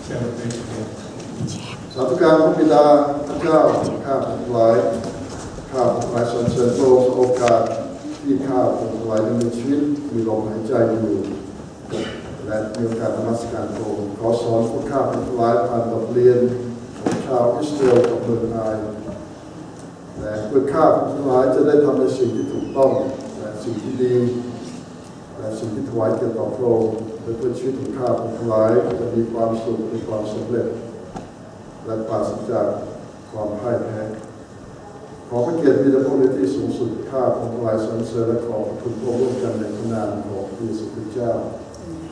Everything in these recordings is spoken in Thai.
สาธุการพระบิดาพระเจ้าข้าพระหลายข้าพระหลายสรรเสริญพระองค์โอกาสที่ข้าพระหลายมีชีวิตมีลมหายใจอยู่และมีโอกาสนมัสการพระองค์ขอสอนพวกข้าพระหลายผ่านบทเรียนของชาวอิสราเอลกับเมืองไทยและเพื่อข้าพระหลายจะได้ทำในสิ่งที่ถูกต้องและสิ่งที่ดีและสิ่งที่ถวายเกียรติต่อพระองค์เพื่อชีวิตของข้าพระหลายจะมีความสุขมีความสำเร็จและปราศจากความพ่ายแพ้ขอพระเกียรติมีแต่พระองค์ที่สูงสุดข้าพระหลายสรรเสริญและขอบคุณพระองค์ร่วมกันในพระนามของพระเยซูคริสต์เจ้า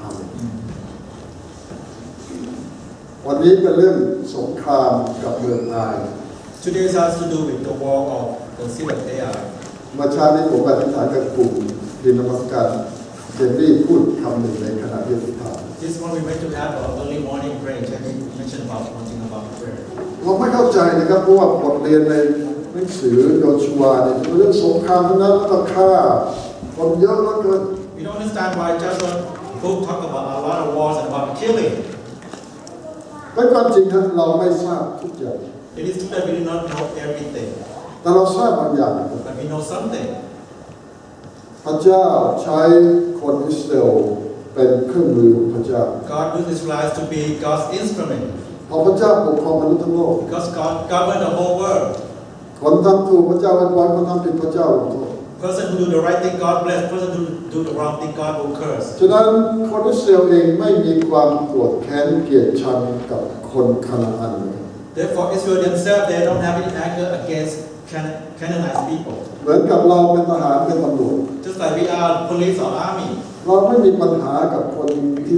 อาเมนวันนี้เป็นเรื่องสงครามกับเมืองอาย Today has to do with the war of the city of Ai. เมื่อเช้านี้ผมอธิษฐานกับกลุ่มทีมนมัสการเจนนี่พูดคำหนึ่งในขณะที่อธิษฐาน This morning we went to have an early morning prayer. Jenny mentioned about one thing about prayer. เราไม่เข้าใจนะครับเพราะว่าบทเรียนในหนังสือโยชูวาเนี่ยเป็นเรื่องสงครามทั้งนั้นแล้วก็ฆ่าคนเยอะเหลือเกิน We don't understand why Joshua book talk about a lot of wars and about killing. เป็นความจริงครับเราไม่ทราบทุกอย่าง It is true that we do not know everything, แต่เราทราบบางอย่างนะครับ but we know something. พระเจ้าใช้คนอิสราเอลเป็นเครื่องมือของพระเจ้า God used Israelites to be God's instrument พอพระเจ้าปกครองมนุษย์ทั้งโลก because God governed the whole world. คนทำถูกพระเจ้าไว้ไว้คนทำผิดพระเจ้าลงโทษ Person who do the right thing, God bless. Person who do the wrong thing, God will curse. ฉะนั้นคนอิสราเอลเองไม่มีความโกรธแค้นเกลียดชังกับคนคานาอันเลย Therefore, Israel themselves they don't have any anger against Canaanite people. เหมือนกับเราเป็นทหารเป็นตำรวจ Just like we are police or army. เราไม่มีปัญหากับคนที่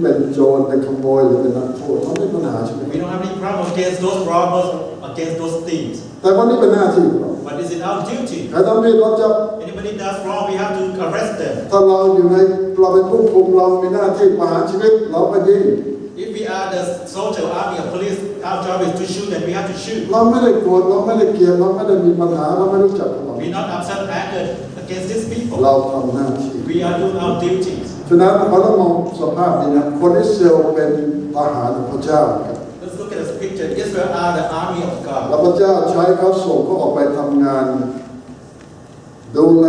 เป็นโจรเป็นขโมยหรือเป็นนักโทษเราไม่มีปัญหาใช่ไหม We don't have any problem against those robbers, against those thieves. แต่วันนี้เป็นหน้าที่ของเรา But is it our duty? ใครทำผิดเราจะ Anybody does wrong, we have to arrest them. ถ้าเราอยู่ในเราเป็นผู้คุมเรามีหน้าที่ประหารชีวิตเราไปยิง If we are the soldier, army, or police, our job is to shoot, and we have to shoot. เราไม่ได้โกรธเราไม่ได้เกลียดเราไม่ได้มีปัญหาเราไม่รู้จักเขา We not upset, anger against these people. เราทำหน้าที่ We are doing our duties. ฉะนั้นเราต้องมองสภาพนี้นะคนอิสราเอลเป็นทหารของพระเจ้าครับ Let's look at this picture. Israel are the army of แล้ God. วพระเจ้าใช้เขาส่งเขาออกไปทำงานดูแล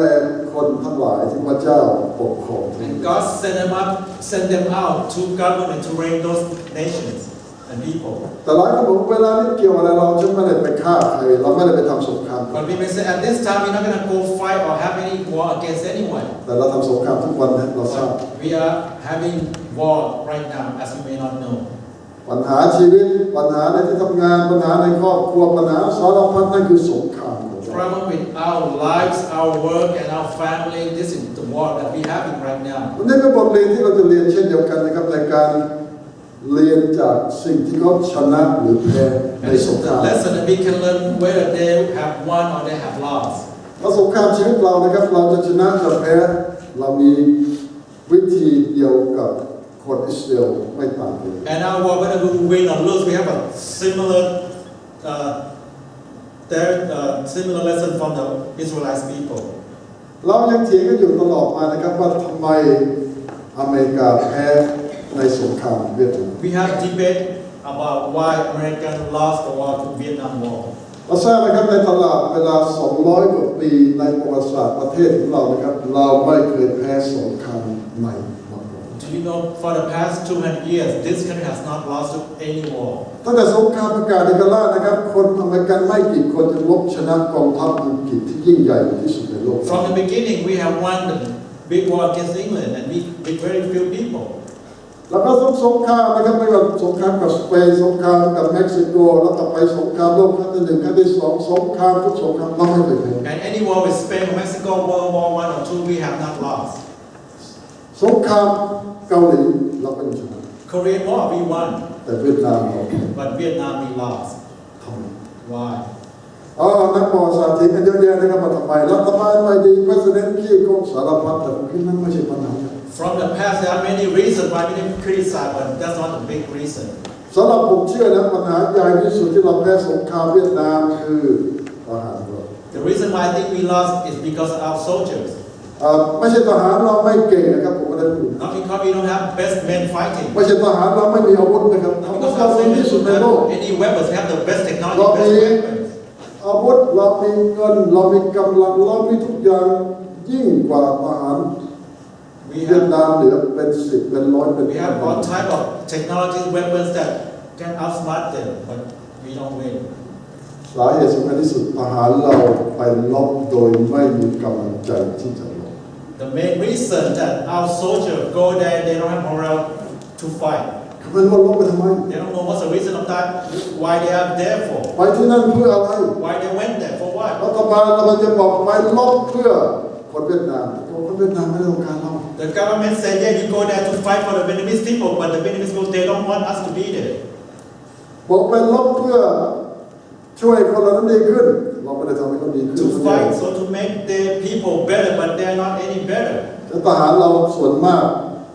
คนทั้งหลายที่พระเจ้าปกครอง And God sent them out to govern and to reign those nations and people. แต่หลายคนบอกเวลานี้เกี่ยวอะไรเราฉันไม่ได้ไปฆ่าใครเราไม่ได้ไปทำสงคราม But we may say at this time we're not going to go fight or have any war against anyone. แต่เราทำสงครามทุกวันนะเราทราบ But we are having war right now, as you may not know. ปัญหาชีวิตปัญหาในที่ทำงานปัญหาในครอบครัวปัญหาสารพัดนั่นคือสงคราม Problem with our lives, our work, and our family. This is the war that we're having right now. วันนี้เป็นบทเรียนที่เราจะเรียนเช่นเดียวกันนะครับในการเรียนจากสิ่งที่เขาชนะหรือแพ้ในสงคราม The lesson that we can learn whether they have won or they have lost. ถ้าสงครามชีวิตเรานะครับเราจะชนะจะแพ้เรามีวิธีเดียวกับคนอิสราเอลไม่ต่างกัน And our war, whether we win or lose, we have a similar similar lesson from the Israelite people. เรายังเถียงกันอยู่ตลอดมานะครับว่าทำไมอเมริกาแพ้ในสงครามเวียดนาม We have debate about why America lost the war to Vietnam War. เราทราบนะครับในตลาดเวลา200กว่าปีในประวัติศาสตร์ประเทศของเรานะครับเราไม่เคยแพ้สงครามใหม่มาก่อน Do you know for the past 200 years this country has not lost any war. ตั้งแต่สงครามอากาศในกาลานะครับคนอเมริกันไม่กี่คนจะลบชนะกองทัพอังกฤษที่ยิ่งใหญ่ที่สุดในโลก From the beginning we have won the big war against England and with very few people. แล้วก็สงครามนะครับไม่ว่าสงครามกับสเปนสงครามกับเม็กซิโกแล้วก็ไปสงครามโลกครั้งที่1ครั้งที่2สงครามทุกสงครามเราไม่เคยแพ้ And any war with Spain, Mexico, World War I or II, we have not lost. สงครามเกาหลีเราเป็นชนะ Korean War we won, แต่เวียดนามเรา but Vietnam we lost. ทำไม Why? นักประวัติศาสตร์ที่กันเยอะแยะนะครับว่าทำไมรัฐบาลไม่ดีประธานาธิบดีโกงสารพัดแต่ผมคิดนั่นไม่ใช่ปัญหา From the past there are many reasons why we didn't criticize, but that's not the big reason. สำหรับผมเชื่อนะปัญหาใหญ่ที่สุดที่เราแพ้สงครามเวียดนามคือทหารเรา The reason why I think we lost is because of our soldiers. ไม่ใช่ทหารเราไม่เก่งนะครับผมไม่ได้พูด Not because we don't have best men fighting. ไม่ใช่ทหารเราไม่มีอาวุธนะครับ Not อาวุธ because เรา our มีที่ soldiers สุด don't ในโลก have any weapons. We have the best technology, เรา best มี weapons. อาวุธเรามีเงินเรามีกำลังเรามีทุกอย่างยิ่งกว่าทหารเวียดนามเหลือเป็น10เป็นร้อยเป็น We have all type of technologies, weapons that can outsmart them, but we don't win. สาเหตุสำคัญที่สุดทหารเราไปลบโดยไม่มีกำลังใจที่จะลบ The main reason that our soldiers go there, they don't have morale to fight. เขาไม่รู้ว่าลบไปทำไม They don't know what's the reason of that, why they are there for, ไปที่นั่นเพื่ออะไร why they went there, for what. รัฐบาลเราจะบอกไปลบเพื่อคนเวียดนามคนเวียดนามไม่ได้ต้องการเรา The government said, yeah, you go there to fight for the Vietnamese people, but the Vietnamese people, they don't want us to be there. บอกไปลบเพื่อช่วยคนเหล่านั้นดีขึ้นเราไม่ได้ทำให้เขาดีขึ้น To fight, so to make the people better, but they are not any better. แต่ทหารเราส่วนมาก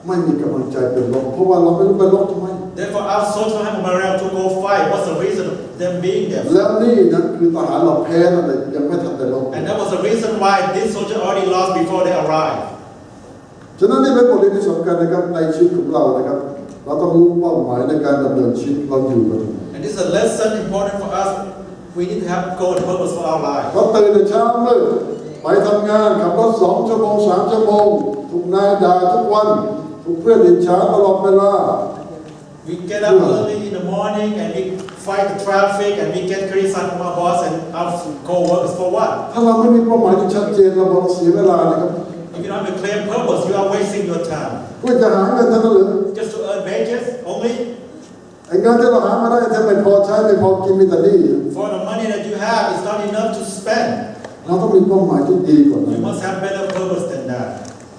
ไม่มีกำลังใจเป็นลบเพราะว่าเราไม่รู้ไปลบทำไม Therefore, our soldiers don't have morale to go fight. What's the reason of them being there? แล้วนี่นะคือทหารเราแพ้นั่นเองยังไม่ทันได้ลบ And that was the reason why this soldier already lost before they arrived. ฉะนั้นนี่เป็นบทเรียนที่สำคัญนะครับในชีวิตของเรานะครับเราต้องรู้เป้าหมายในการดำเนินชีวิตเราอยู่กัน And this is a lesson important for us. We need to have goal and purpose for our life. เราตื่นแต่เช้ามืดไปทำงานขับรถ2 ชั่วโมง 3 ชั่วโมงถูกนายด่าทุกวันถูกเพื่อนอิจฉาตลอดเวลา We get up early in the morning and we fight the traffic and we get criticized from our boss and our co-workers for what? ถ้าเราไม่มีเป้าหมายที่ชัดเจนเราบอกเสียเวลานะครับ If you don't have a clear purpose, you are wasting your time. เพื่อจะหาเงินเท่านั้นหรือ Just to earn wages only? ไอ้เงินที่เราหามาได้ถ้าไม่พอใช้ไม่พอกินมีแต่หนี้ For the money that you have, it's not enough to spend. เราต้องมีเป้าหมายที่ดีกว่านั้ You น must have better purpose than that.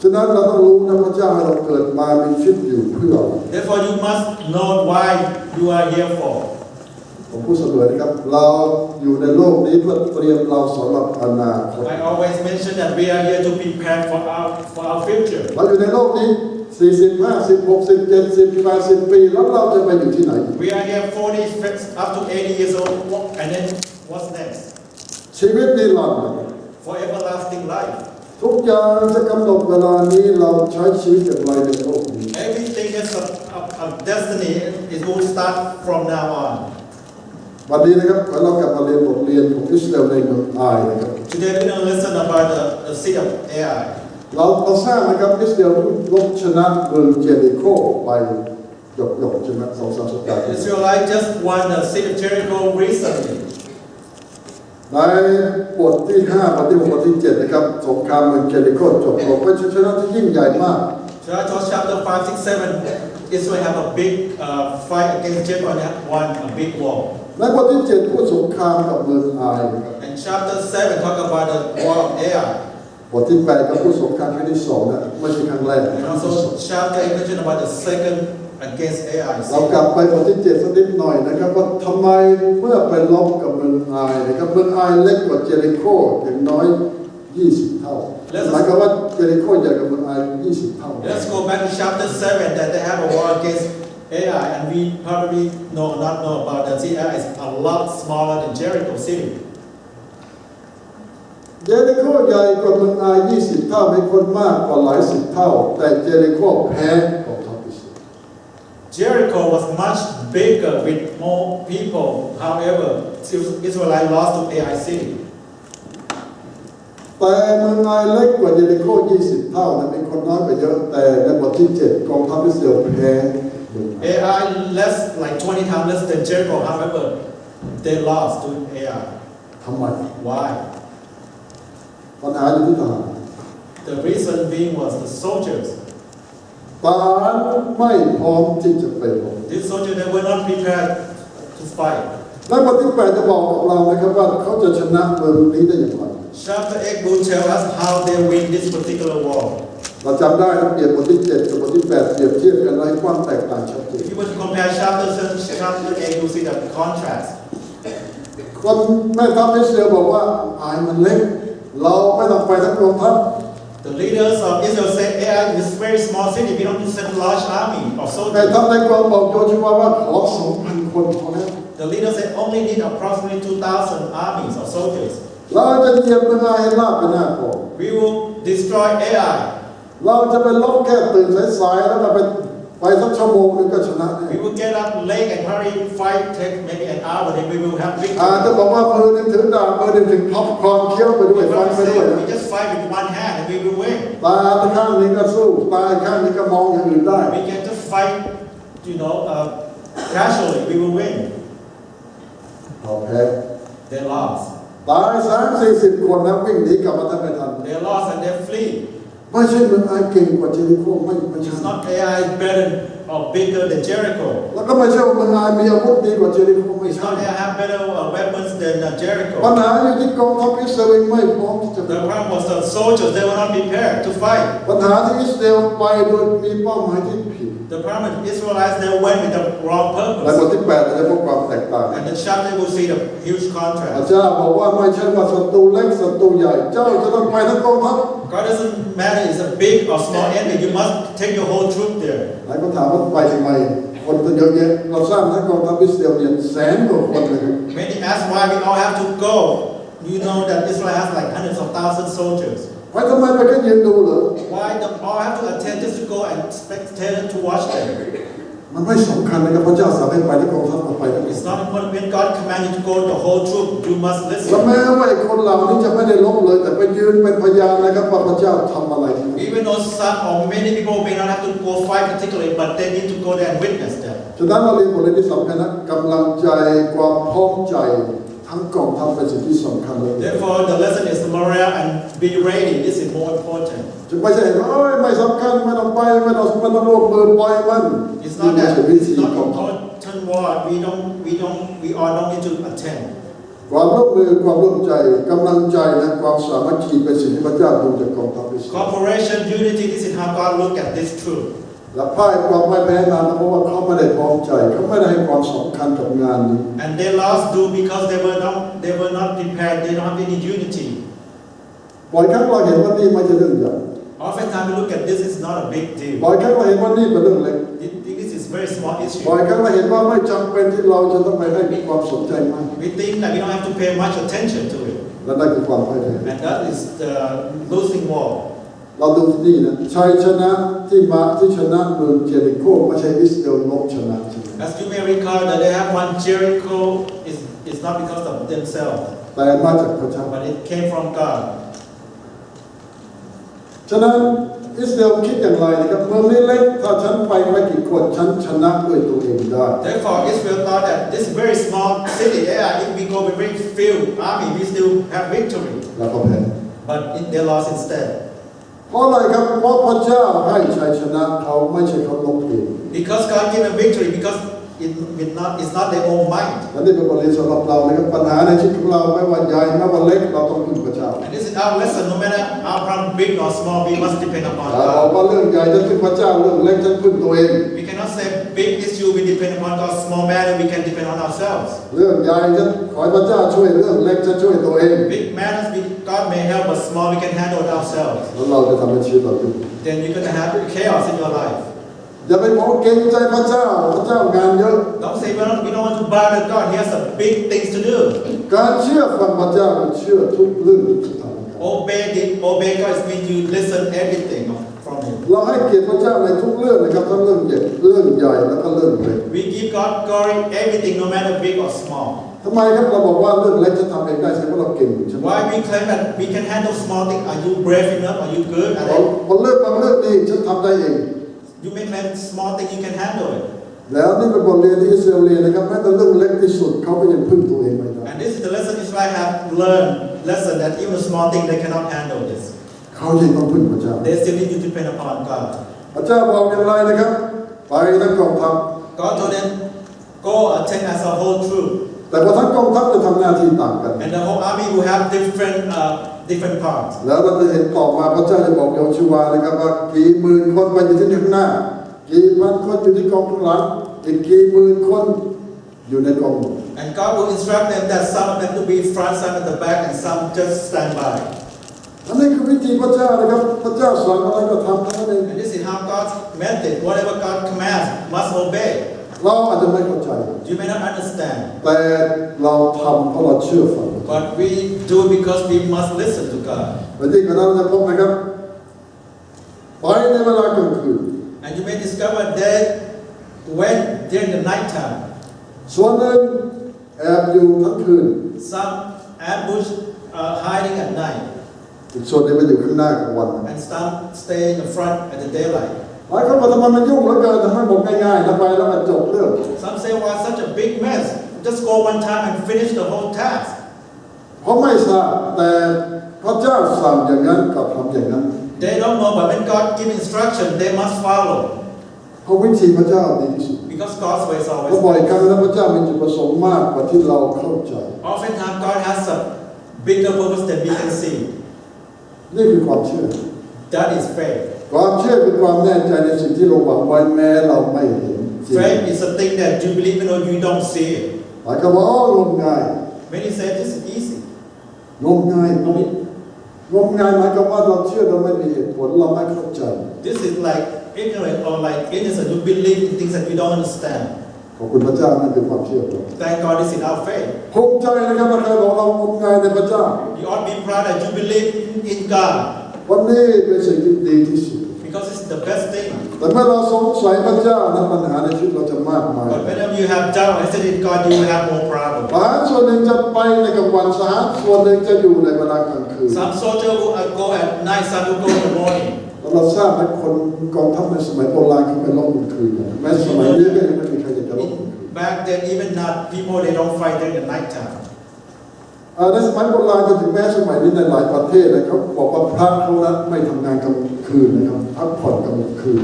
ฉะนั้นเราต้องรู้นะพระเจ้าให้เราเกิดมามีชีวิตอยู่เพื่อ Therefore, you must know why you are here for. ผมพูดเสมอนะครับเราอยู่ในโลกนี้เพื่อเตรียมเราสำหรับอนาคต I always mention that we are here to prepare for our future. เราอยู่ในโลกนี้40 50 60 70 80 ปีแล้วเราจะไปอยู่ที่ไหน We are here 40 up to 80 years old, and then what's next? ชีวิตนิรันดร์ For everlasting life. ทุกอย่างจะกำหนดเวลานี้เราใช้ชีวิตอย่างไรในโลกนี้ Everything is a destiny. It will start from now on. วันนี้นะครับขอเรากลับมาเรียนบทเรียนของอิสราเอลในเมืองอายนะครับ Today we're going to listen about the seed of Ai. เราทราบนะครับอิสราเอลลบชนะเมืองเจริโคไปหยกๆใช่ไหม2-3 สัปดาห์ Israelites just won the city of Jericho recently. ในบทที่5บทที่6บทที่7นะครับสงครามเมืองเจริโคจบลงเป็นชัยชนะที่ยิ่งใหญ่มาก Joshua chapter 5, 6, 7, Israel have a big fight against Jericho and have won a big war. ในบทที่7พูดสงครามกับเมืองอายนะครับ And chapter 7 talk about the war of Ai. บทที่8ก็พูดสงครามครั้งที่2นะไม่ใช่ครั้งแรก And also chapter 8 mention about the second against Ai. เรากลับไปบทที่7สักนิดหน่อยนะครับว่าทำไมเมื่อไปลบกับเมืองอายนะครับเมืองอายเล็กกว่าเจริโคอย่างน้อย20 เท่าหมายความว่าเจริโคใหญ่กว่าเมืองอาย20 เท่า Let's go back to chapter 7 that they have a war against Ai, and we probably not know about that. See, Ai is a lot smaller than Jericho city. เจริโคใหญ่กว่าเมืองอาย20 เท่ามีคนมากกว่าหลายสิบเท่าแต่เจริโคแพ้กองทัพอิสราเอล Jericho was much bigger with more people. However, Israelites lost to Ai city. แต่เมืองอายเล็กกว่าเจริโค20 เท่านะมีคนน้อยกว่าเยอะแต่ในบทที่7กองทัพอิสราเอลแพ้ Ai less like 20 times less than Jericho. However, they lost to Ai. ทำไม Why? ปัญหาอยู่ที่ทหาร The reason being was the soldiers. ทหารไม่พร้อมที่จะไปรบ These soldiers they were not prepared to fight. และบทที่8จะบอกกับเรานะครับว่าเขาจะชนะเมืองนี้ได้อย่างไร Chapter 8 will tell us how they win this particular war. เราจำได้นะเปรียบบทที่7กับบทที่8เปรียบเทียบกันให้ความแตกต่างชัดเจน If you were to compare chapter 7, chapter 8, you'll see the contrast. คนแม่ทัพอิสราเอลบอกว่าอายมันเล็กเราไม่ต้องไปทั้งกองทัพ The leaders of Israel say, Ai is a very small city. We don't need to send a large army of แม่ soldiers. ทัพในกองบอกโยชูวาว่าขอ 2,000 คนพอแล้ว The leaders say only need approximately 2,000 armies of soldiers. เราจะเหยียบเมืองให้ราบไปหน้ากอง We will destroy AI. เราจะไปลบแค่ตื่นสายๆแล้วก็ไปสักชั่วโมงนึงก็ชนะ We will get up late and hurry fight, take maybe an hour, then we will have victory. จะบอกว่ามือนึงถือดาบมือนึงถือพ็อปคอร์นเคี้ยวไปด้วยฟันไปด้วย We just fight with one hand and we will win. ตาข้างนี้ก็สู้ตาข้างนี้ก็มองอย่างอื่นได้ We can just fight, casually. We will win. เราแพ้ They lost. ตาย30-40 คนนะวิ่งหนีกลับมาทันไม่ทัน They lost and they flee. ไม่ใช่เมืองไอเก่งกว่าเจริโคไม่ใช่ It's not AI is better or bigger than Jericho. แล้วก็ไม่ใช่ว่าเมืองไอมีอาวุธดีกว่าเจริโคไม่ It's ใช่ not AI have better weapons than Jericho. ปัญหาอยู่ที่กองทัพอิสราเอลไม่พร้อมที่จะ The problem was the soldiers, they were not prepared to fight. ปัญหาที่อิสราเอลไปโดยมีเป้าหมายที่ผิด The problem is Israelites, they went with the wrong ในบท purpose. ที่8เราจะพบความแตกต่าง And the chapter will see the huge พระ contrast. เจ้าบอกว่าไม่ใช่ว่าศัตรูเล็กศัตรูใหญ่เจ้าจะต้องไปทั้งกองทัพ God doesn't matter it's a big or small enemy. You must take your whole troop there. หลายคนถามว่าไปทำไมคนเยอะแยะเราสร้างทั้งกองทัพอิสราเอลเนี่ย100,000 กว่าคนเลยครับ Many ask why we all have to go. You know that Israel has like hundreds of thousands soldiers. ไปทำไมไปแค่ยืนดูเหรอ Why the all have to attend just to go and spectate to watch them? มันไม่สำคัญนะครับพระเจ้าสั่งให้ไปทั้งกองทัพเอาไปทั้งกอง It's ทัพ not important when God commands you to go the whole troop. You must และ listen. แม้ว่าไอ้คนเหล่านี้จะไม่ได้ลบเลยแต่ไปยืนเป็นพยานนะครับว่าพระเจ้าทำอะไรที่นี่ Even though some or many people may not have to go fight particularly, but they need to go there and witness them. ฉะนั้นเราเรียนบทเรียนที่สำคัญนะกำลังใจความพร้อมใจทั้งกองทัพเป็นสิ่งที่สำคัญเลย Therefore, the lesson is the morale and be ready. This is more important. จะไม่ใช่ว่าไม่สำคัญไม่ต้องไปไม่ต้องร่วมมือปล่อยมัน It's นี่ not ไม่ that ใช่วิ it's ธี not ของเขา important war. We all don't need to attend. ความร่วมมือความร่วมใจกำลังใจและความสามัคคีเป็นสิ่งที่พระเจ้าดูจากกองทัพอิสราเอล Cooperation, unity. This is how God look at this truth. และพ่ายความไม่แพ้นั้นเพราะว่าเขาไม่ได้พร้อมใจเขาไม่ได้ให้ความสำคัญกับงานนี้ And they lost due because they were not prepared. They don't have any unity. บ่อยครั้งเราเห็นว่านี่ไม่ใช่เรื่องใหญ่ Oftentimes we look at this is not a big บ่อ deal. ยครั้งเราเห็นว่านี่เป็นเรื่องเล็ก This is very small บ่อ issue. ยครั้งเราเห็นว่าไม่จำเป็นที่เราจะต้องไปให้ความสนใจมาก We think that we don't have to pay much attention to it. และนั่นคือความพ่ายแพ้ And that is the losing war. เราดูที่นี่นะชัยชนะที่ชนะเมืองเจริโคไม่ใช่อิสราเอลลบชนะใช่ไหม As you may recall that they have won Jericho is not because of themselves, แต่มาจากพระเจ้า but it came from God. ฉะนั้นอิสราเอลคิดอย่างไรนะครับเมืองนี้เล็กถ้าฉันไปไม่กี่คนฉันชนะด้วยตัวเองได้ Therefore, Israel thought that this very small city, if we go with very few army, we still have victory. แล้วก็แพ้ But they lost instead. เพราะอะไรครับเพราะพระเจ้าให้ชัยชนะเขาไม่ใช่เขาลบเอง Because God gave them victory, because it's not their own mind. และนี่เป็นบทเรียนสำหรับเรานะครับปัญหาในชีวิตของเราไม่ว่าใหญ่ไม่ว่าเล็กเราต้องพึ่งพระเจ้า And this is our lesson. No matter how big or small, we must depend upon บอก God. ว่าเรื่องใหญ่ฉันพึ่งพระเจ้าเรื่องเล็กฉันพึ่งตัวเอง We cannot say big issue we depend upon God. Small matter we can depend on ourselves. เรื่องใหญ่ฉันขอให้พระเจ้าช่วยเรื่องเล็กฉันช่วยตัวเอง Big matters God may help, but small we can handle it ourselves. แล้วเราจะทำให้ชีวิตเราอยู่ Then you're going to have chaos in your life. อย่าไปบอกเกรงใจพระเจ้างานเยอะ Don't say we don't want to bother God. He has some big things to do. การเชื่อฟังพระเจ้าเชื่อทุกเรื่องทุกสถานการณ์ Obey God means you listen everything from Him. เราให้เกียรติพระเจ้าในทุกเรื่องนะครับทั้งเรื่องใหญ่แล้วก็เรื่องเล็ก We give God glory everything, no matter big or small. ทำไมครับเราบอกว่าเรื่องเล็กจะทำเองได้ใช่เพราะเราเก่งใช่ไหม Why we claim that we can handle small things? Are you brave enough? Are you good at it? พอเรื่องบางเรื่องนี่ฉันทำได้เอง You may claim small thing you can handle it. แล้วนี่เป็นบทเรียนที่อิสราเอลเรียนนะครับแม้แต่เรื่องเล็กที่สุดเขาก็ยังพึ่งตัวเองไม่ได้ And this is the lesson Israel have learned. Lesson that even small thing they cannot handle this. เขายังต้องพึ่งพระเจ้า They still need to depend upon God. พระเจ้าบอกอย่างไรนะครับไปทั้งกองทัพ God told them, go attend as a whole troop. แต่พอทั้งกองทัพจะทำหน้าที่ต่างกัน And the whole army will have different parts. แล้วเราจะเห็นต่อมาพระเจ้าจะบอกโยชูวานะครับว่ากี่หมื่นคนไปอยู่ที่ข้างหน้ากี่พันคนอยู่ที่กองข้างหลังอีกกี่หมื่นคนอยู่ในกอง And God will instruct them that some of them to be front, some at the back, and some just stand by. อันนี้คือวิธีพระเจ้านะครับพระเจ้าสั่งอะไรก็ทำเท่านั้นเอง And this is how God's method. Whatever God commands, must obey. เราอาจจะไม่เข้าใจ You may not understand, แต่เราทำเพราะเราเชื่อฟัง But we do it because we must listen to God. และที่เราจะพบนะครับไปในเวลากลางคืน And you may discover that when during the night time, ส่วนหนึ่งแอบอยู่ทั้งคืน some ambush hiding at night, อีกส่วนหนึ่งมันอยู่ข้างหน้ากลางวัน and some stay in the front at the daylight. หลายคนบอกทำไมมันยุ่งเหลือเกินทำไมบอกง่ายๆทำไมแล้วมันจบเรื่อง Some say, "Why such a big mess? Just go one time and finish the whole task." เพราะไม่ทราบแต่พระเจ้าสั่งอย่างนั้นกับทำอย่างนั้น They don't know, but when God gives instruction, they must follow. เพราะวิธีพระเจ้าดีที่สุด Because God's way is เพราะ always บ่อย best. ครั้งแล้วพระเจ้ามีจุดประสงค์มากกว่าที่เราเข้าใจ Oftentimes, God has a bigger purpose than we can see. นี่คือความเชื่อ That is faith. ความเชื่อคือความแน่ใจในสิ่งที่เราหวังไว้แม้เราไม่เห็นจริง Faith is a thing that you believe in or you don't see it. หลายคนบอกอ๋องมงาย Many say this is easy. งมงายงมงายหมายความว่าเราเชื่อเราไม่มีเหตุผลเราไม่เข้าใจ This is like ignorant or like innocent. You believe in things that you don't understand. ขอบคุณพระเจ้านั่นคือความเชื่อเรา Thank God this is our faith. ภูมิใจนะครับว่าใครบอกเรางมงายในพระเจ้า You ought to be proud that you believe in God. วันนี้เป็นสิ่งที่ดีที่สุด Because it's the best thing. แต่เมื่อเราสงสัยพระเจ้านั้นปัญหาในชีวิตเราจะมากมาย But whenever you have doubt and said in God, you will have more problems. ทหารส่วนหนึ่งจะไปในกลางวันทหารส่วนหนึ่งจะอยู่ในเวลากลางคืน Some soldiers will go at night, some will go in the morning. เราทราบไหมคนกองทัพในสมัยโบราณเขาไม่รบกลางคืนนะแม้สมัยนี้ก็ยังไม่มีใครจะรบกลางคืน Back then, even not people, they don't fight during the night time. ในสมัยโบราณจนถึงแม้สมัยนี้ในหลายประเทศนะเขาบอกว่าพระเขานั้นไม่ทำงานกลางคืนนะครับพักผ่อนกลางคืน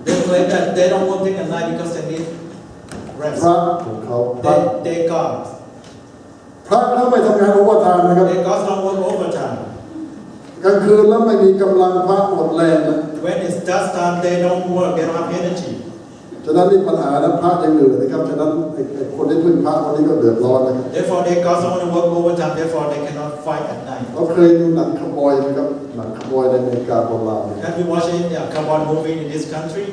They claim that they don't work during the night because they need พระ rest. ของเขา They God. พระเขาไม่ทำงานโอเวอร์ไทม์นะครับ They God don't work overtime. กลางคืนแล้วไม่มีกำลังพระหมดแรงนะ When it's dust time, they don't work. They don't have energy. ฉะนั้นนี่ปัญหาแล้วพระยังเหนื่อยนะครับฉะนั้นไอ้คนที่พึ่งพระวันนี้ก็เดือดร้อนนะครับ Therefore, they God don't want to work overtime. Therefore, they cannot fight at night. เราเคยดูหนังคาวบอยไหมครับหนังคาวบอยในอเมริกาโบราณเนี่ย Have you watched any cowboy movie in this country?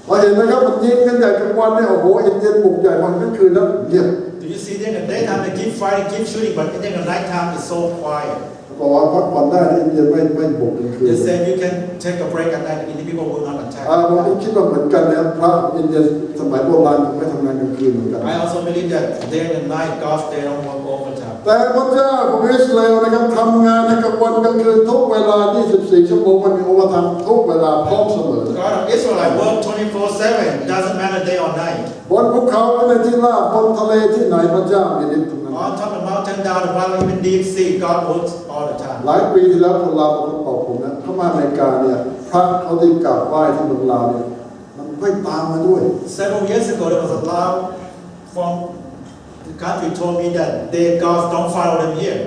เราเห็นไหมครับมันยิงกันใหญ่กลางวันเนี่ยโอ้โหอินเดียนบุกใหญ่วันกลางคืนแล้วเงียบ Do you see them in the daytime they keep fighting, keep shooting, but in the nighttime it's so quiet. บอกว่าพักผ่อนได้อินเดียไม่บุกกลางคืน They say you can take a break at night. Indian people will not attack. ผมก็คิดว่าเหมือนกันนะครับพระอินเดียสมัยโบราณไม่ทำงานกลางคืนเหมือนกัน I also believe that day and night, God, they don't work overtime. แต่พระเจ้าของอิสราเอลนะครับทำงานในกลางวันกลางคืนทุกเวลา24ชั่วโมงมันมีโอเวอร์ไทม์ทุกเวลาพร้อมเสมอ God of Israel work 24/7. Doesn't matter day or night. บนภูเขาในที่ราบบนทะเลที่ไหนพระเจ้ามีฤทธิ์ทั้งนั้น On top of the mountain, down the valley, even deep sea, God works all the time. หลายปีที่แล้วคนลาวคนบอกผมนะเข้ามาอเมริกาเนี่ยพระเขาที่กราบไหว้ที่เมืองลาวเนี่ยมันไม่ตามมาด้วย Several years ago, there was a law from the country told me that their gods don't follow them here.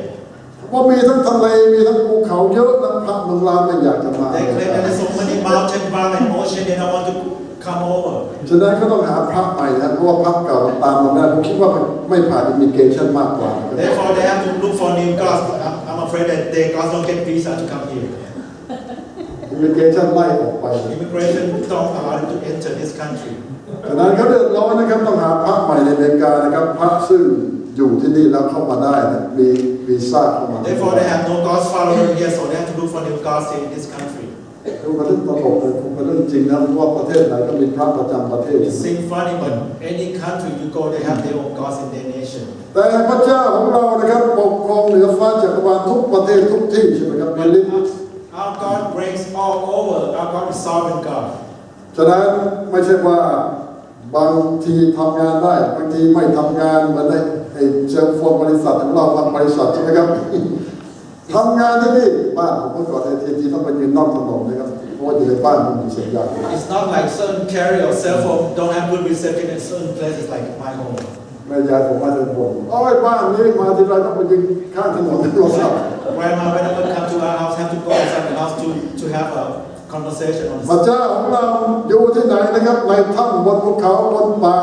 เพราะมีทั้งทะเลมีทั้งภูเขาเยอะนะพระเมืองลาวไม่อยากจะมา They claim that there's so many mountain, valley, and ocean, they don't want to come over. ฉะนั้นก็ต้องหาพระใหม่นะเพราะว่าพระเก่าตามมาได้ผมคิดว่ามันไม่ผ่านอิมิเกชันมากกว่า Therefore, they have to look for new gods. I'm afraid that their gods don't get visa to come here. อิมิเกชันไล่ออกไป Immigration don't allow them to enter this country. ฉะนั้นเขาเดือดร้อนนะครับต้องหาพระใหม่ในอเมริกานะครับพระซึ่งอยู่ที่นี่แล้วเข้ามาได้นะมีวีซ่าเข้ามา Therefore, they have no gods following here, so they have to look for new gods here in this country. ดูมันเรื่องตลกเลยคงเป็นเรื่องจริงนะเพราะว่าประเทศไหนก็มีพระประจำประเทศ It seems funny, but any country you go, they have their own gods in their nation. แต่พระเจ้าของเรานะครับปกครองเหนือฟ้าจักรวาลทุกประเทศทุกที่ใช่ไหมครับมีฤทธิ์ Our God reigns all over. Our God is sovereign God. ฉะนั้นไม่ใช่ว่าบางทีทำงานได้บางทีไม่ทำงานเหมือนไอ้เซลโฟนบริษัทของเราบางบริษัทใช่ไหมครับ ทำงานที่นี่บ้านผมเมื่อก่อนทีต้องไปยืนนอกถนนนะครับเพราะว่าอยู่ในบ้านมันมีสัญญาณ It's not like certain carrier or cell phone don't have good reception in certain places like my home. แม่ยายผมมาจะบ่นโอ้ยบ้านนี้มาทีไรต้องไปยืนข้างถนนโทรศัพท์ Grandma, whenever come to our house, have to go outside the house to have a conversation on พระ the เจ้าของเราอยู่ที่ไหนนะครับในถ้ำบนภูเขาบนป่า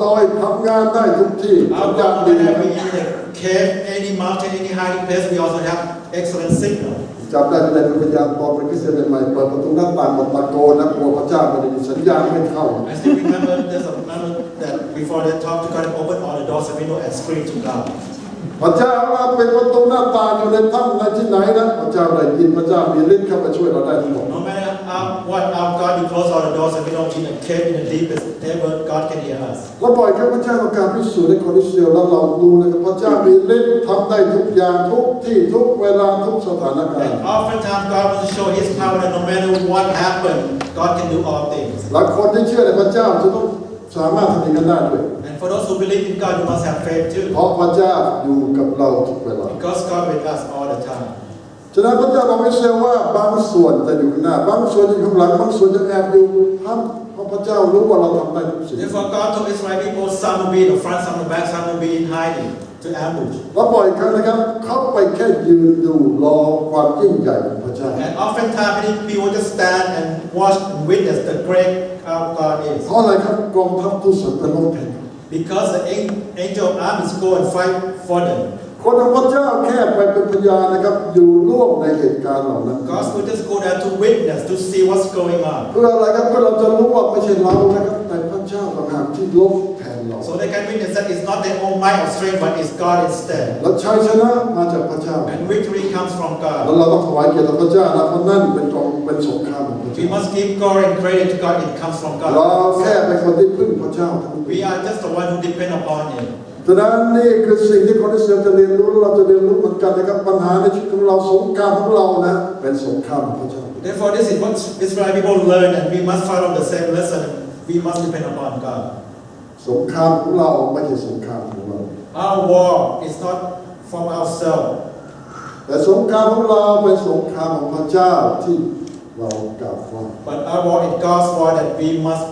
ดอยทำงานได้ทุกที่ Our ทำงาน God, ดี whenever in the cave, any mountain, any hiding place, we also have excellent signal. จำได้ในพระวิญญาณตอนเป็นคริสเตียนใหม่เปิดประตูหน้าต่างตะโกนนะกลัวพระเจ้าไม่ได้ยินสัญญาณไม่เข้า I still remember there's a moment that before they talk to God and open all the doors and windows and scream to God. พระเจ้าเราเป็นประตูหน้าต่างอยู่ในถ้ำในที่ไหนนะพระเจ้าได้ยินพระเจ้ามีฤทธิ์เข้ามาช่วยเราได้ทั้งหมด No matter what our God, you close all the doors and we don't in a cave in the deepest ever, God can hear us. เราบ่อยครั้งพระเจ้าต้องการพิสูจน์ให้คนอิสราเอลแล้วเราดูนะครับพระเจ้ามีฤทธิ์ทำได้ทุกอย่างทุกที่ทุกเวลาทุกสถานการณ์ And oftentimes God wants to show His power that no matter what happened, God can do all things. หลายคนที่เชื่อในพระเจ้าจะต้องสามารถทำอย่างนั้นได้ด้วย And for those who believe in God, you must have faith too. เพราะพระเจ้าอยู่กับเราทุกเวลา Because God with us all the time. ฉะนั้นพระเจ้าบอกไม่ใช่ว่าบางส่วนจะอยู่ข้างหน้าบางส่วนจะอยู่ข้างหลังบางส่วนจะแอบอยู่ทำเพราะพระเจ้ารู้ว่าเราทำได้ทุกสิ่ง Therefore, God told Israel people, some will be in the front, some in the back, some will be in hiding to ambush. แล้วบ่อยครั้งนะครับเขาไปแค่ยืนดูรอความยิ่งใหญ่ของพระเจ้า And oftentimes, many people just stand and watch and witness the great how God is. เพราะอะไรครับกองทัพทูตสวรรค์เป็นรบแข่ง Because the angel armies go and fight for them. คนของพระเจ้าแค่ไปเป็นพยานนะครับอยู่ร่วมในเหตุการณ์เหล่านั้น God will just go there to witness, to see what's going on. เพื่ออะไรครับเพื่อเราจะรู้ว่าไม่ใช่เรานะครับแต่พระเจ้าต่างหากที่ลบแทนเรา So they can witness that it's not their own might or strength, but it's God instead. และชัยชนะมาจากพระเจ้า And victory comes from แล้ว God. เราต้องถวายเกียรติต่อพระเจ้านะเพราะนั่นเป็นสงครามของพระ We เจ้า must give glory and credit to God. It comes from เรา God. แค่เป็นคนที่พึ่งพระเจ้าทั้งหมด We are just the one who depend upon Him. ฉะนั้นนี่คือสิ่งที่คนอิสราเอลจะเรียนรู้เราจะเรียนรู้เหมือนกันนะครับปัญหาในชีวิตของเราสงครามของเรานะเป็นสงครามของพระเจ้า Therefore, this is what Israel people learn, and we must follow the same lesson. We must depend upon God. สงครามของเราไม่ใช่สงครามของเรา Our war is not from ourselves, แต่สงครามของเราเป็นสงครามของพระเจ้าที่เรากราบไหว้ but our war is God's war that we must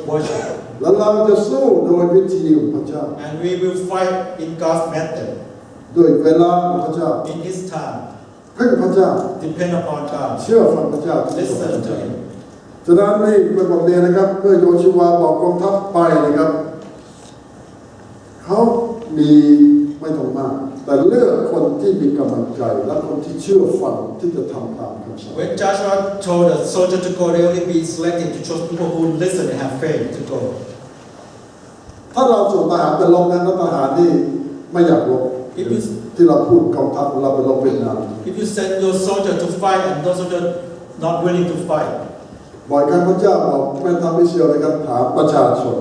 worship. แล้วเราจะสู้โดยวิธีของพระเจ้า And we will fight in God's method, ด้วยเวลาของพระเจ้า in His time. พึ่งพระเจ้า Depend upon God. เชื่อฟังพระเจ้าที่สุด Listen to Him. ฉะนั้นนี่เป็นบทเรียนนะครับเมื่อโยชูวาบอกกองทัพไปนะครับเขามีไม่ต้องมากแต่เลือกคนที่มีกำลังใจและคนที่เชื่อฟังที่จะทำตามคำสั่ง When Joshua told the soldier to go, they only be selected to choose people who listen and have faith to go. ถ้าเราส่งทหารไปรบนั้นทหารนี่ไม่อยากรบที่เราพูดกองทัพของเราไปรบเวียดนาม If you send your soldier to fight and those soldiers not willing to fight, บ่อยครั้งพระเจ้าบอกแม่ทัพอิสราเอลนะครับถามประชาชน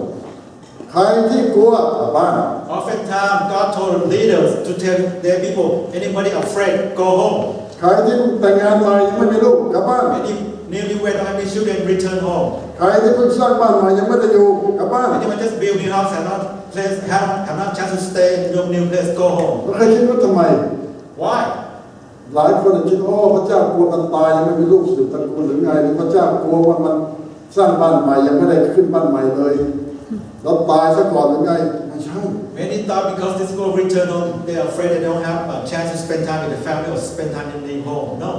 ใครที่กลัวกลับบ้าน oftentimes God told leaders to tell their people, anybody afraid, go home. ใครที่แต่งงานใหม่ยังไม่มีลูกกลับบ้าน Any newlywed or any children return home. ใครที่เพิ่งสร้างบ้านใหม่ยังไม่ได้อยู่กลับบ้าน Anyone just build new house have not chance to stay in your new place, go home. แล้วใครคิดว่าทำไม Why? หลายคนคิดโอ้พระเจ้ากลัวมันตายยังไม่มีลูกสืบตระกูลหรือไงหรือพระเจ้ากลัวว่ามันสร้างบ้านใหม่ยังไม่ได้ขึ้นบ้านใหม่เลยแล้วตายซะก่อนหรือไงไม่ใช่ Many thought because this people return home, they are afraid they don't have a chance to spend time with the family or spend time in their home. No.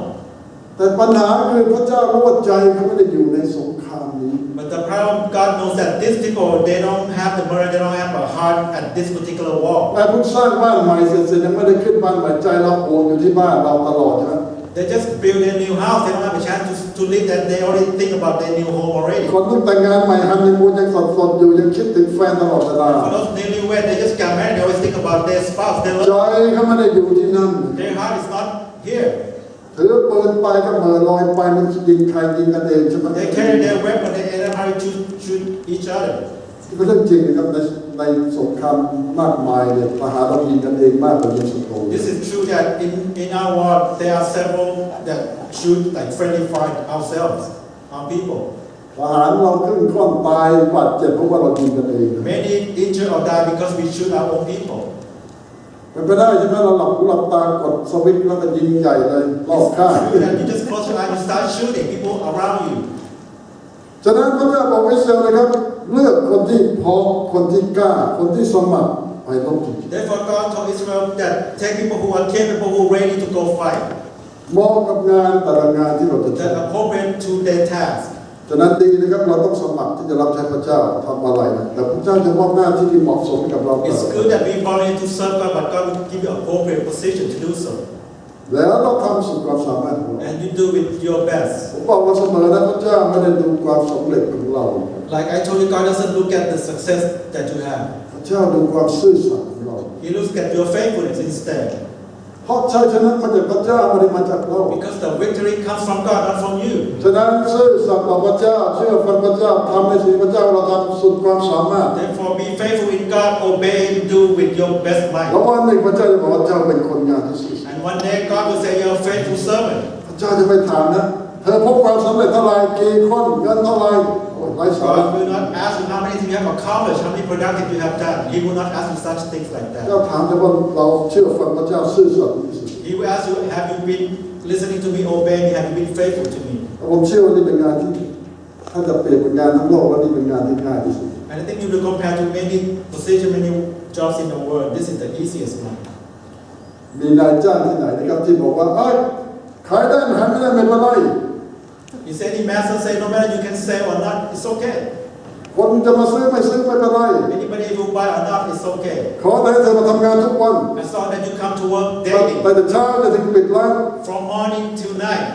แต่ปัญหาคือพระเจ้ารู้ว่าใจเขาไม่ได้อยู่ในสงครามนี้ But the problem, God knows that these people, they don't have the moral, they don't have a heart at this particular war. แต่เพิ่งสร้างบ้านใหม่เสร็จยังไม่ได้ขึ้นบ้านใหม่ใจเราโอนอยู่ที่บ้านเราตลอดใช่ไหม They just build their new house, they don't have a chance to live that, they already think about their new home already. คนเพิ่งแต่งงานใหม่ฮันนีมูนยังสดๆอยู่ยังคิดถึงแฟนตลอดเวลา For those newlywed, they just got married, they always think about their spouse, their ใจ love. เขาไม่ได้อยู่ที่นั่น Their heart is not here. ถือปืนไปก็เหม่อลอยไปมันยิงใครยิงกันเองใช่ไหม They carry their weapon, they end up having to shoot each other. เป็นเรื่องจริงนะครับในสงครามมากมายเนี่ยทหารเรายิงกันเองมากกว่ายิงศัตรู This is true that in our war, there are several that shoot like friendly fight ourselves, our people. ทหารเราครึ่งค่อนตายบาดเจ็บเพราะว่าเรายิงกันเอง Many injure or die because we shoot our own people. เป็นไปได้ใช่ไหมเราหลับตากดสวิตช์แล้วก็ยิงใหญ่เลยรอบข้าง It's true that you just close your eyes and start shooting people around you. ฉะนั้นพระเจ้าบอกอิสราเอลนะครับเลือกคนที่พร้อมคนที่กล้าคนที่สมัครไปรบจริง Therefore, God told Israel that take people who are capable, who are ready to go fight, เหมาะกับงานแต่ละงานที่เราจะท that appropriate to their task. ำฉะนั้นดีนะครับเราต้องสมัครที่จะรับใช้พระเจ้าทำอะไรนะแต่พระเจ้าจะมอบหน้าที่ที่เหมาะสมกับเรา It's good that we volunteer to serve God, but God will give you appropriate position to do so. แล้วเราทำสุดความสามารถของเรา And you do it your best. ผมบอกว่าเสมอนะพระเจ้าไม่ได้ดูความสำเร็จของเรา Like I told you, God doesn't look at the success that you have. พระเจ้าดูความซื่อสัตย์ของเรา He He looks at your faithfulness instead. เพราะชัยชนะมาจากพระเจ้าไม่ได้มาจากเรา Because the victory comes from God, not from you. ฉะนั้นซื่อสัตย์ต่อพระเจ้าเชื่อฟังพระเจ้าทำในสิ่งพระเจ้าเราทำสุดความสามารถ Therefore, be faithful in God, obey and do with your best แล้ว might. วันหนึ่งพระเจ้าจะบอกว่าเจ้าเป็นคนงานที่ซื่อสัตย์ And one day God will say, you're a faithful servant. พระเจ้าจะไปถามนะเธอพบความสำเร็จเท่าไหร่กี่คนเงินเท่าไหร่โอ้ยไร้สาระ God will not ask you how many things you have accomplished, how many productive you have done. He will not ask you such things like เจ้า that. ถามแต่ว่าเราเชื่อฟังพระเจ้าซื่อสัตย์ที่สุด He will ask you, have you been listening to me, obeying me, have you been faithful to me? ผมเชื่อว่านี่เป็นงานที่ถ้าจะเปรียบเป็นงานทั้งโลกแล้วนี่เป็นงานที่ง่ายที่สุด And I think you will compare to many positions, many jobs in the world. This is the easiest one. มีนายจ้างที่ไหนนะครับที่บอกว่าเอ้ยขายได้ขายไม่ได้ไม่เป็นไร Is any master say no matter you can sell or not, it's okay. คนจะมาซื้อไม่ซื้อไม่เป็นไร Anybody who buy or not, it's okay. ขอแต่ให้เธอมาทำงานทุกวัน As long as you come to work ไป daily, แต่เช้าจะถึงปิดร้าน from morning till night,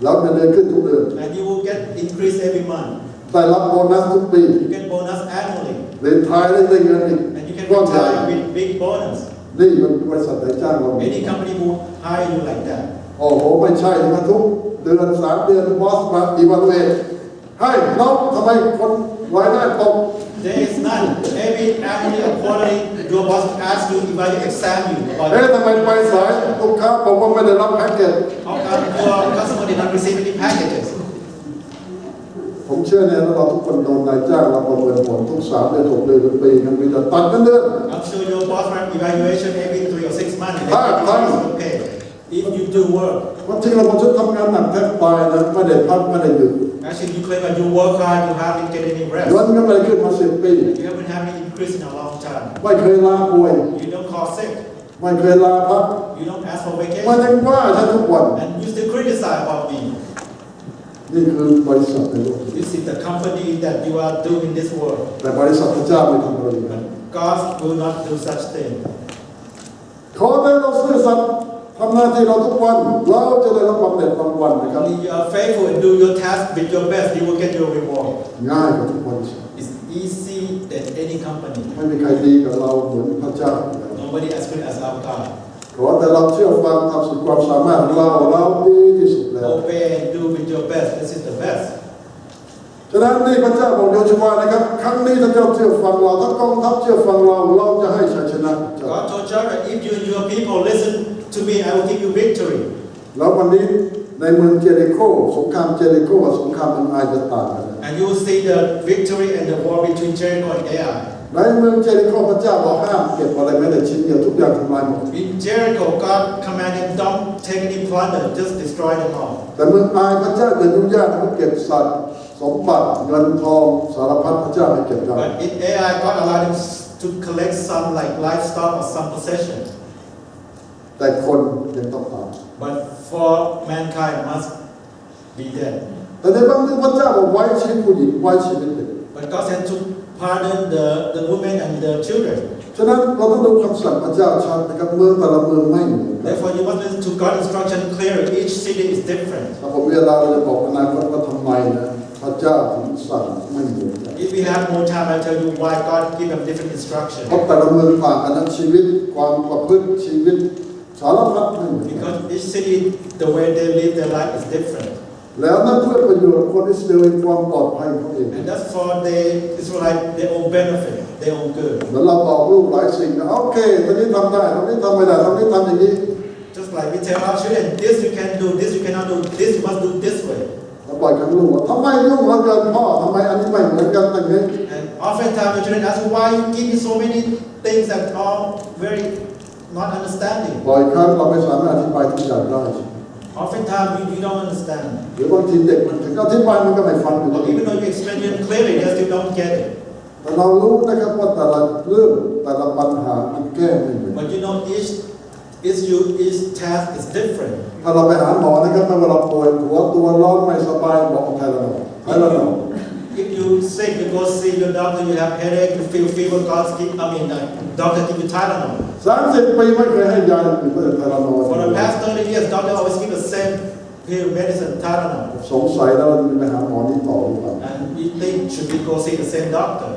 แล้วเงินเดือนขึ้นทุกเดือน and you will get increase every month. ได้รับโบนัสทุกปี You get bonus annually, เรียนทายได้เงินอีก and you can ก้อนใหญ่ retire with big bonus. นี่มันบริษัทนายจ้างเรา Any company will hire you like that. โอ้โหไม่ใช่มาทุกเดือน3 เดือนบอสมาอีวันเวทให้น้องทำไมคนรายได้ตก There is none. Every annually or quarterly, your boss asks you, evaluate, examine you เอ๊ะ about ทำไมไปสายลูกค้าบอกว่าไม่ได้รับแพ็กเกจ how come your customer did not receive any packages. ผมเชื่อเนี่ยเราทุกคนโดนนายจ้างเราประเมินผลทุก3 เดือน6 เดือนเป็นปีมันมีแต่ตัดเงินเดือน I'm sure your boss run evaluation every 3 or 6 months, and every okay. If you do work, วันที่เราจะทำงานหนักแทบตายนะไม่ได้พักไม่ได้หยุด actually you claim that you work hard, you haven't get any เงิน rest. ก็ไม่ได้ขึ้นมา10 ปี You haven't had any increase in a long time. ไม่เคยลาป่วย You don't call sick. ไม่เคยลาพัก You don't ask for มัน vacation. ยังว่าฉันทุกวัน And you still criticize about me. นี่คือบริษัทในโลก This is the company that you are doing this work. แต่บริษัทพระเจ้าไม่ทำอะไรอย่างนั้น God will not do such thing. ขอให้เราซื่อสัตย์ทำหน้าที่เราทุกวันเราจะได้รับบำเหน็จรางวัลนะครับ If you are faithful and do your task with your best, you will get your reward. ง่ายกว่าทุกบริษัท It's easy than any company. ไม่มีใครดีกับเราเหมือนพระเจ้า Nobody as good as our God. ขอแต่เราเชื่อฟังทำสุดความสามารถของเราดีที่สุดแล้ว Obey and do with your best. This is the best. ฉะนั้นนี่พระเจ้าบอกโยชูวานะครับครั้งนี้ถ้าเจ้าเชื่อฟังเราถ้ากองทัพเชื่อฟังเราจะให้ชัยชนะ God told Joshua, if you and your people listen to me, I will give you victory. แล้ววันนี้ในเมืองเจริโคสงครามเจริโคกับสงครามเมืองไอจะต่างกัน And you will see the victory and the war between Jericho and Ai. ในเมืองเจริโคพระเจ้าบอกห้ามเก็บอะไรไม่ได้ชิ้นเดียวทุกอย่างทำลายหมด In Jericho, God commanded, don't take any plunder, just destroy them all. แต่เมืองไอพระเจ้าจะอนุญาตให้เก็บสัตว์สมบัติเงินทองสารพัดพระเจ้าให้เก็บได้ But in Ai, God allowed them to collect some like livestock or some possession. แต่คนยังต้องตาย But for mankind must be dead. แต่ในบางเรื่องพระเจ้าบอกไว้ชีวิตผู้หญิงไว้ชีวิตเด็ก But God said to pardon the women and the children. ฉะนั้นเราต้องดูคำสั่งพระเจ้าชัดนะครับเมืองแต่ละเมืองไม่เหมือนกัน Therefore, you must listen to God's instruction clearly. Each city is different. ถ้าผมมีเวลาเราจะบอกอนาคตว่าทำไมนะพระเจ้าถึงสั่งไม่เหมือนกัน If we have more time, I'll tell you why God give them different เพ instructions. ราะแต่ละเมืองต่างกันทั้งชีวิตความประพฤติชีวิตสารพัดไม่เหมือนกัน Because each city, the way they live their life is different. แล้วนั่นเพื่อประโยชน์คนอิสราเอลความปลอดภัยของเขาเอง And that's for the Israelite, their own benefit, their own good. เหมือนเราบอกลูกหลายสิ่งนะโอเคตอนนี้ทำได้ตอนนี้ทำไม่ได้ตอนนี้ทำอย่างนี้ Just like we tell our children, this you can do, this you cannot do, this you must do this way. เราปล่อยกันลูกว่าทำไมยุ่งเหลือเกินพ่อทำไมอันนี้ไม่เหมือนกันอย่างนี้ And oftentimes the children ask, why you give me so many things that are very not understanding. บ่อยครั้งเราไม่สามารถอธิบายทุกอย่างได้ Oftentimes you don't understand. หรือบางทีเด็กมันถึงอธิบายมันก็ไม่ฟังอยู่ Or even though you explain to them clearly, they still don't get it. แต่เรารู้นะครับว่าแต่ละเรื่องแต่ละปัญหามันแก้ไม่เหมือน But you know, each issue, each task is different. ถ้าเราไปหาหมอนะครับถ้าเราป่วยหัวตัวร้อนไม่สบายบอกไทยละหนอไทยละหนอ If you sick, you go see your doctor, you have headache, you feel fever, doctor give you Thai-Lao. 30 ปีไม่เคยให้ยาอื่นนอกจากไทยละหนอ For the past 30 years, doctor always give the same pill medicine, Thai-Lao. สงสัยแล้วเราจะไปหาหมอนี้ต่อหรือเปล่า And we think should we go see the same doctor?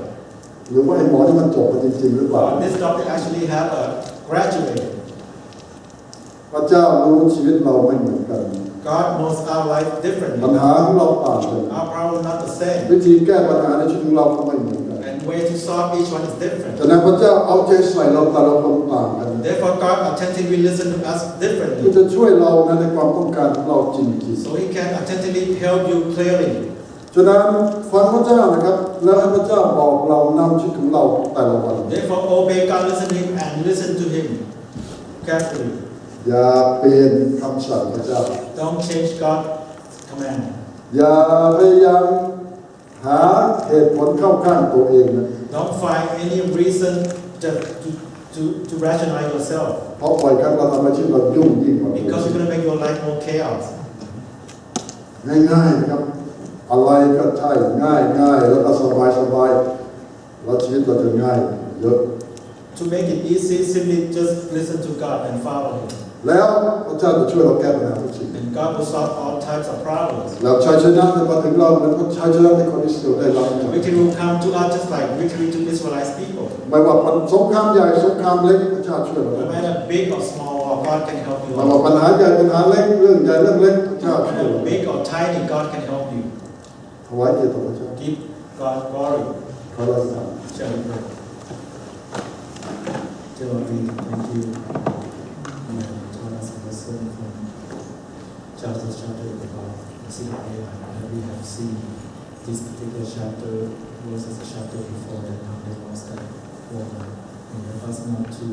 หรือว่าไอ้หมอที่มันจบไปจริงๆหรือเปล่า Or this doctor actually have a graduated. พระเจ้ารู้ชีวิตเราไม่เหมือนกัน God knows our life ปัญ differently. หาของเราต่างกัน Our problem is not the same. วิธีแก้ปัญหาในชีวิตของเราก็ไม่เหมือนกัน And way to solve each one is ฉะ different. นั้นพระเจ้าเอาใจใส่เราแต่ละคนต่างกัน Therefore, God attentively listens to us เพื่อ differently. จะช่วยเราในความต้องการของเราจริง So He can attentively help you clearly. ๆฉะนั้นฟังพระเจ้านะครับแล้วให้พระเจ้าบอกเรานำชีวิตของเราแต่ละวัน Therefore, obey God, listen to Him, and listen to Him carefully. อย่าเปลี่ยนคำสั่งพระเจ้า Don't change God's command. อย่าพยายามหาเหตุผลเข้าข้างตัวเองนะ Don't find any reason to rationalize yourself เพราะบ่อยครั้งเราทำให้ชีวิตเรายุ่งยิ่งกว่า because it's going to make your life more chaos. ง่ายๆนะครับอะไรก็ใช่ง่ายๆแล้วก็สบายๆแล้วชีวิตเราจะง่ายเยอะ To make it easy, simply just listen to God and follow Him. แล้วพระเจ้าจะช่วยเราแก้ปัญหาทุกสิ่ง And God will solve all types of problems. แล้วชัยชนะจะมาถึงเราเหมือนกับชัยชนะที่คนอิสราเอลได้รับ Victory will come to us just like victory to Israelite people. ไม่ว่าสงครามใหญ่สงครามเล็กพระเจ้าช่วยเรา No matter big or small, God can help you. ไม่ว่าปัญหาใหญ่ปัญหาเล็กเรื่องใหญ่เรื่องเล็กพระเจ้า No ช่วยเรา matter big or tiny, God can help you. ถวายเกียรติต่อพระเจ้า Give God glory. ขอรับทาน Shall we pray? Dear Lord, we thank you. You have taught us a lesson from Genesis chapter about the seed of Abraham, and we have seen this particular chapter versus the chapter before that how they lost that woman. And help us not to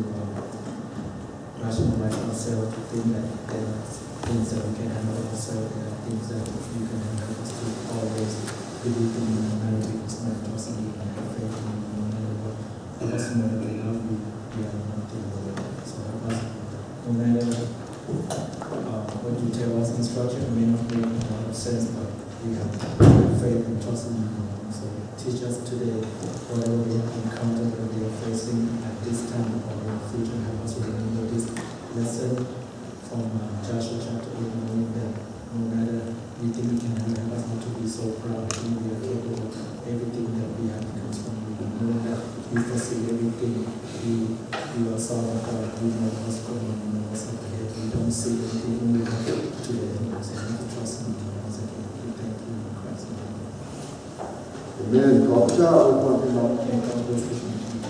rationalize ourselves to think that there are things that we can handle ourselves, there are things that you can help us to always believe in you, no matter because my trust in you and have faith in you, no matter what. Help us know that we love you, we are nothing more. So help us, no matter what you tell us, instruction may not make a lot of sense, but we have faith and trust in you. So teach us today whatever we have encountered, what we are facing at this time or in the future. Help us to remember this lesson from Joshua chapter 8, knowing that no matter we think we can help us not to be so proud, we are capable of everything that we have comes from you. Knowing that we foresee everything, we are solved of God, we know what's going on, we know what's up ahead. We don't see anything only today. So we can trust in you once again. We thank you in Christ's name. เมนขอพระเจ้าอวยพรพี่น้อง And God bless you.